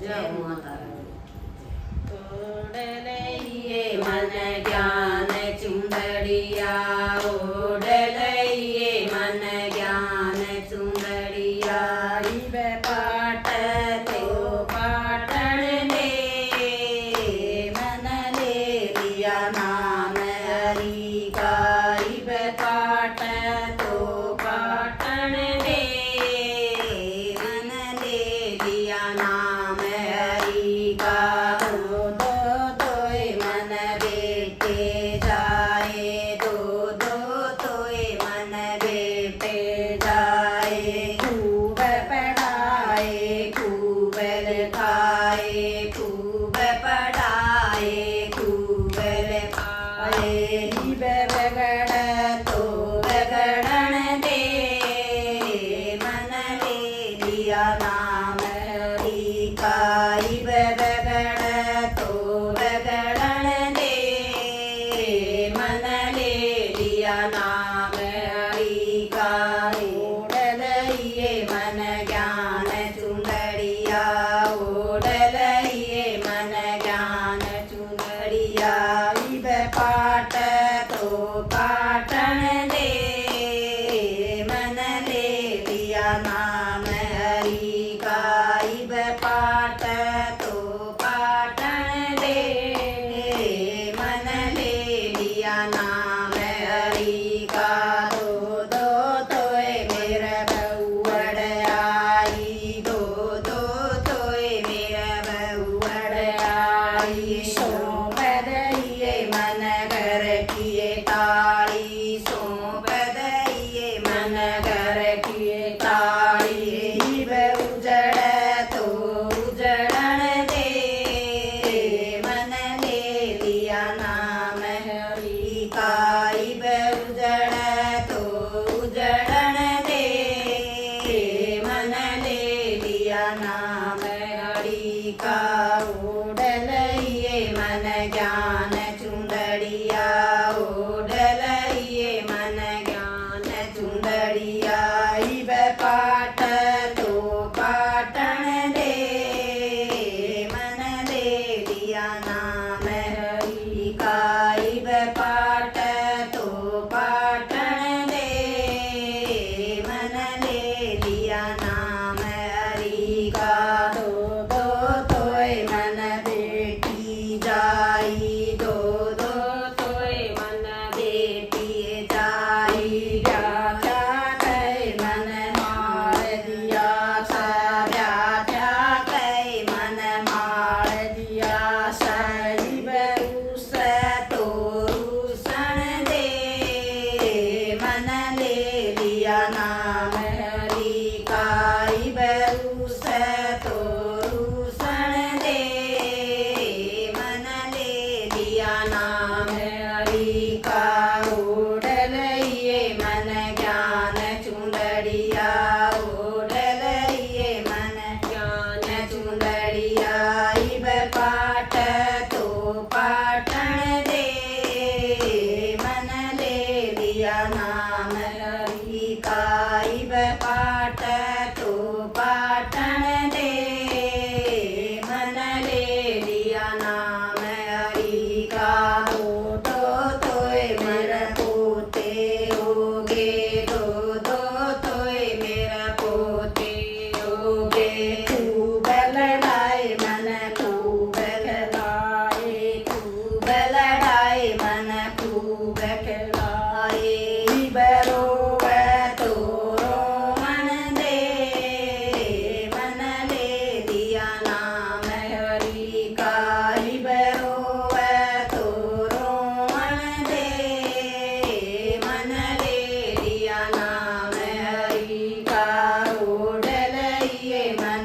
जय माता ओढ़लइए मन ज्ञान चुंदड़िया ओढ़लइए मन ज्ञान चुंदड़िया इब पाट तो पाटण दे मन ले लिया नाम हरि का इब पाट तो पाटण दे मन ले लिया नाम हरि का नाम हरि का इब बगड़ तो बगड़न दे मन ले लिया नाम हरि का ओढ़लइए मन ज्ञान चुंदड़िया ओढ़लइए मन ज्ञान चुंदड़िया इब पाट तो पाटण दे मन ले लिया नाम हरि का इब पाट तो पाटण दे मन ले लिया नाम हरि का दो दो तोय मेरा बहुअड़ आई दो दो तोय मेरा बहुअड़ आई सोम दइए मन घर किए ताड़ी सोम दइए मन घर किए ताड़ी इब उजड़ तो उजड़न दे मन ले लिया नाम हरि का इब उजड़ तो उजड़न दे मन ले लिया नाम हरि का ओढ़लइए मन ज्ञान चुंदड़िया ओढ़लइए मन ज्ञान चुंदड़िया इब पाट तो पाटण दे मन ले लिया नाम हरि का इब पाट तो पाटण दे मन ले लिया नाम हरि का दो दो तोय मन बेटी जाई दो दो तोय मन बेटी जाई व्याख्या कै मन मार दिया सा व्याख्या कै मन मार दिया सा इब रूस तो रूसण दे मन ले लिया नाम हरि का इब रूस तो रूसण दे मन ले लिया नाम हरि का ओढ़लइए मन ज्ञान चुंदड़िया ओढ़लइए मन ज्ञान चुंदड़िया इब पाट तो पाटण दे मन ले लिया नाम हरि का इब पाट तो पाटण दे मन ले लिया नाम हरि का दो दो तोय मेरा पोते होगे दो दो तोय मेरा पोते होगे खूब लड़ाई मन खूब खिलाए खूब लड़ाई मन खूब खिलाए इब रोवे तो रोमन दे मन ले लिया नाम हरि का इब रोवे तो रोमन दे मन ले लिया नाम हरि का ओढ़लइए मन